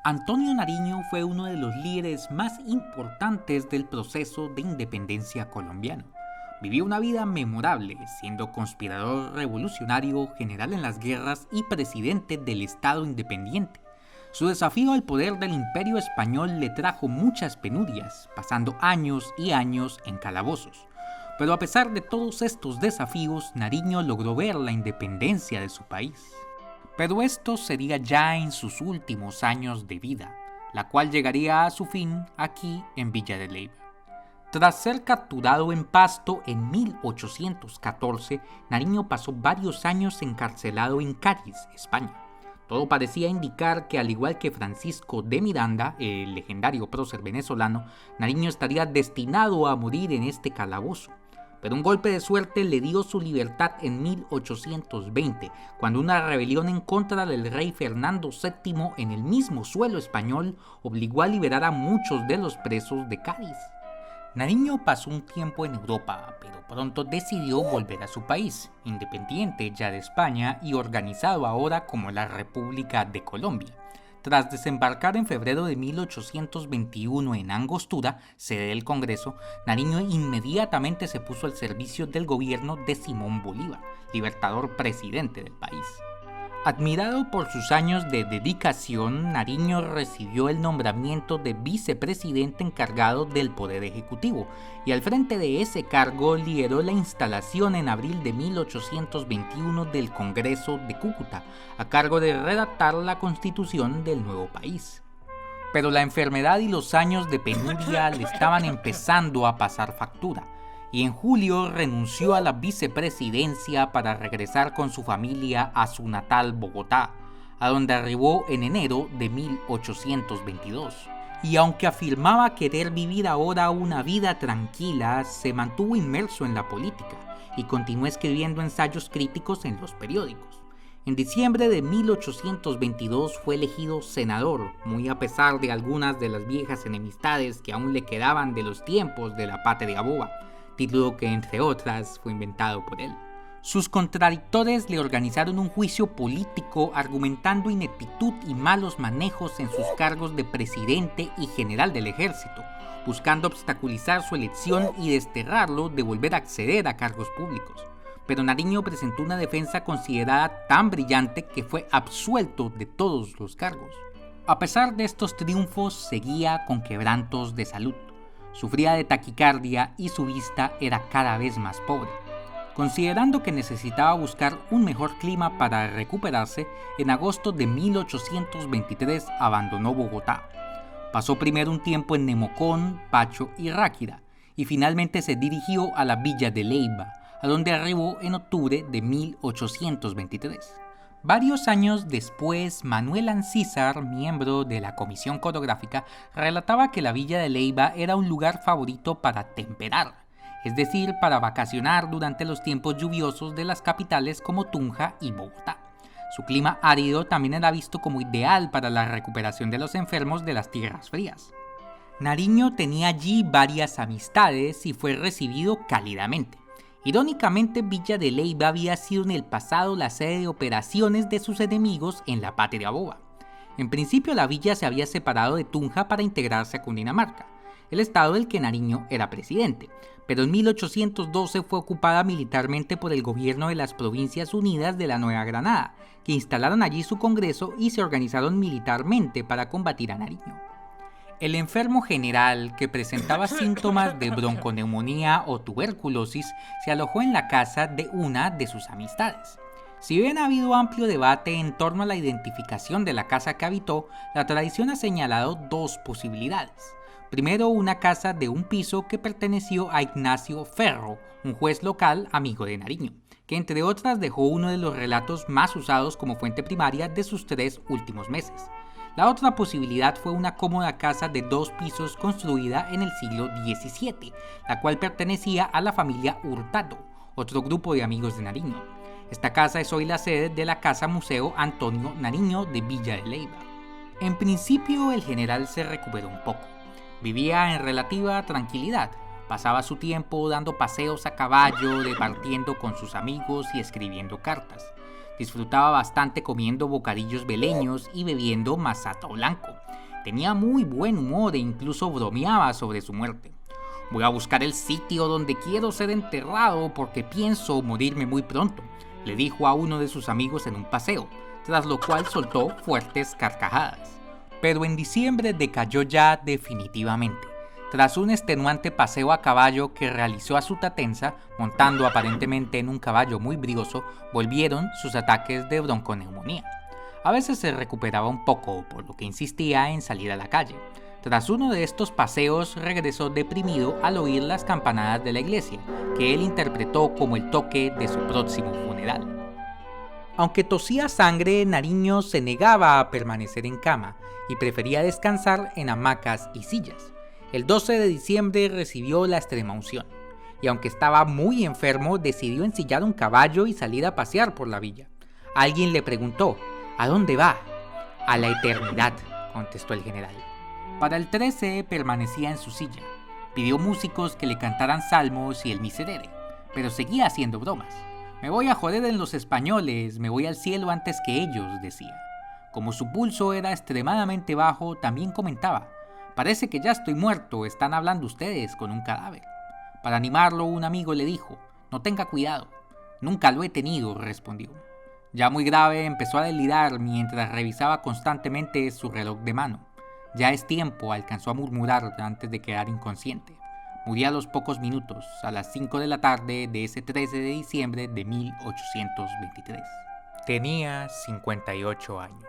Antonio Nariño fue uno de los líderes más importantes del proceso de independencia colombiano. Vivió una vida memorable, siendo conspirador revolucionario, general en las guerras y presidente del Estado independiente. Su desafío al poder del Imperio español le trajo muchas penurias, pasando años y años en calabozos. Pero a pesar de todos estos desafíos, Nariño logró ver la independencia de su país. Pero esto sería ya en sus últimos años de vida, la cual llegaría a su fin aquí en Villa de Leyva. Tras ser capturado en Pasto en 1814, Nariño pasó varios años encarcelado en Cádiz, España. Todo parecía indicar que, al igual que Francisco de Miranda, el legendario prócer venezolano, Nariño estaría destinado a morir en este calabozo. Pero un golpe de suerte le dio su libertad en 1820, cuando una rebelión en contra del rey Fernando VII en el mismo suelo español obligó a liberar a muchos de los presos de Cádiz. Nariño pasó un tiempo en Europa, pero pronto decidió volver a su país, independiente ya de España y organizado ahora como la República de Colombia. Tras desembarcar en febrero de 1821 en Angostura, sede del Congreso, Nariño inmediatamente se puso al servicio del gobierno de Simón Bolívar, libertador presidente del país. Admirado por sus años de dedicación, Nariño recibió el nombramiento de vicepresidente encargado del Poder Ejecutivo y al frente de ese cargo lideró la instalación en abril de 1821 del Congreso de Cúcuta, a cargo de redactar la constitución del nuevo país. Pero la enfermedad y los años de penuria le estaban empezando a pasar factura, y en julio renunció a la vicepresidencia para regresar con su familia a su natal Bogotá, a donde arribó en enero de 1822. Y aunque afirmaba querer vivir ahora una vida tranquila, se mantuvo inmerso en la política y continuó escribiendo ensayos críticos en los periódicos. En diciembre de 1822 fue elegido senador, muy a pesar de algunas de las viejas enemistades que aún le quedaban de los tiempos de la patria boba, título que, entre otras, fue inventado por él. Sus contradictores le organizaron un juicio político argumentando ineptitud y malos manejos en sus cargos de presidente y general del ejército, buscando obstaculizar su elección y desterrarlo de volver a acceder a cargos públicos. Pero Nariño presentó una defensa considerada tan brillante que fue absuelto de todos los cargos. A pesar de estos triunfos, seguía con quebrantos de salud. Sufría de taquicardia y su vista era cada vez más pobre. Considerando que necesitaba buscar un mejor clima para recuperarse, en agosto de 1823 abandonó Bogotá. Pasó primero un tiempo en Nemocón, Pacho y Ráquira, y finalmente se dirigió a la Villa de Leyva, a donde arribó en octubre de 1823. Varios años después, Manuel Ancísar, miembro de la Comisión Coreográfica, relataba que la Villa de Leyva era un lugar favorito para temperar, es decir, para vacacionar durante los tiempos lluviosos de las capitales como Tunja y Bogotá. Su clima árido también era visto como ideal para la recuperación de los enfermos de las tierras frías. Nariño tenía allí varias amistades y fue recibido cálidamente. Irónicamente, Villa de Leyva había sido en el pasado la sede de operaciones de sus enemigos en la patria boba. En principio, la villa se había separado de Tunja para integrarse a Cundinamarca, el estado del que Nariño era presidente, pero en 1812 fue ocupada militarmente por el gobierno de las Provincias Unidas de la Nueva Granada, que instalaron allí su congreso y se organizaron militarmente para combatir a Nariño. El enfermo general, que presentaba síntomas de bronconeumonía o tuberculosis, se alojó en la casa de una de sus amistades. Si bien ha habido amplio debate en torno a la identificación de la casa que habitó, la tradición ha señalado dos posibilidades. Primero, una casa de un piso que perteneció a Ignacio Ferro, un juez local amigo de Nariño, que entre otras dejó uno de los relatos más usados como fuente primaria de sus 3 últimos meses. La otra posibilidad fue una cómoda casa de 2 pisos construida en el siglo XVII, la cual pertenecía a la familia Hurtado, otro grupo de amigos de Nariño. Esta casa es hoy la sede de la Casa Museo Antonio Nariño de Villa de Leyva. En principio, el general se recuperó un poco. Vivía en relativa tranquilidad. Pasaba su tiempo dando paseos a caballo, departiendo con sus amigos y escribiendo cartas. Disfrutaba bastante comiendo bocadillos beleños y bebiendo masato blanco. Tenía muy buen humor e incluso bromeaba sobre su muerte. Voy a buscar el sitio donde quiero ser enterrado porque pienso morirme muy pronto, le dijo a uno de sus amigos en un paseo, tras lo cual soltó fuertes carcajadas. Pero en diciembre decayó ya definitivamente. Tras un extenuante paseo a caballo que realizó a Sutatensa, montando aparentemente en un caballo muy brioso, volvieron sus ataques de bronconeumonía. A veces se recuperaba un poco, por lo que insistía en salir a la calle. Tras uno de estos paseos regresó deprimido al oír las campanadas de la iglesia, que él interpretó como el toque de su próximo funeral. Aunque tosía sangre, Nariño se negaba a permanecer en cama y prefería descansar en hamacas y sillas. El 12 de diciembre recibió la extremaunción, y aunque estaba muy enfermo, decidió ensillar un caballo y salir a pasear por la villa. Alguien le preguntó: ¿a dónde va? A la eternidad, contestó el general. Para el 13 permanecía en su silla. Pidió músicos que le cantaran salmos y el miserere, pero seguía haciendo bromas. Me voy a joder en los españoles, me voy al cielo antes que ellos, decía. Como su pulso era extremadamente bajo, también comentaba: parece que ya estoy muerto, están hablando ustedes con un cadáver. Para animarlo, un amigo le dijo: no tenga cuidado. Nunca lo he tenido, respondió. Ya muy grave, empezó a delirar mientras revisaba constantemente su reloj de mano. Ya es tiempo, alcanzó a murmurar antes de quedar inconsciente. Murió a los pocos minutos, a las 5 de la tarde de ese 13 de diciembre de 1823. Tenía 58 años.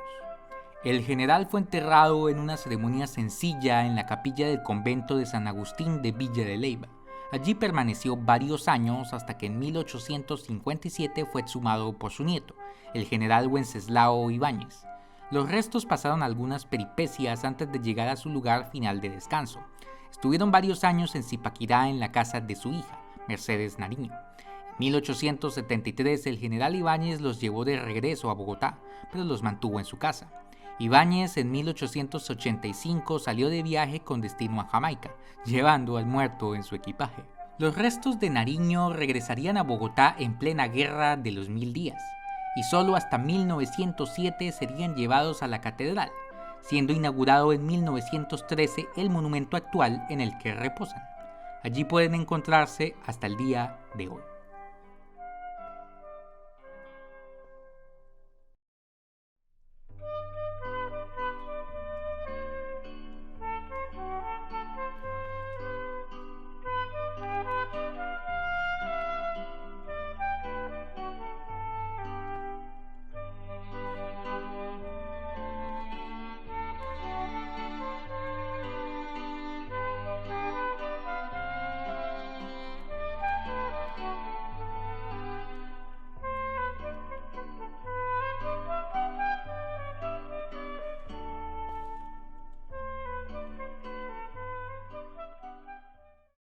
El general fue enterrado en una ceremonia sencilla en la capilla del convento de San Agustín de Villa de Leyva. Allí permaneció varios años hasta que en 1857 fue exhumado por su nieto, el general Wenceslao Ibáñez. Los restos pasaron algunas peripecias antes de llegar a su lugar final de descanso. Estuvieron varios años en Zipaquirá en la casa de su hija, Mercedes Nariño. En 1873 el general Ibáñez los llevó de regreso a Bogotá, pero los mantuvo en su casa. Ibáñez en 1885 salió de viaje con destino a Jamaica, llevando al muerto en su equipaje. Los restos de Nariño regresarían a Bogotá en plena guerra de los 1000 días, y solo hasta 1907 serían llevados a la catedral, siendo inaugurado en 1913 el monumento actual en el que reposan. Allí pueden encontrarse hasta el día de hoy.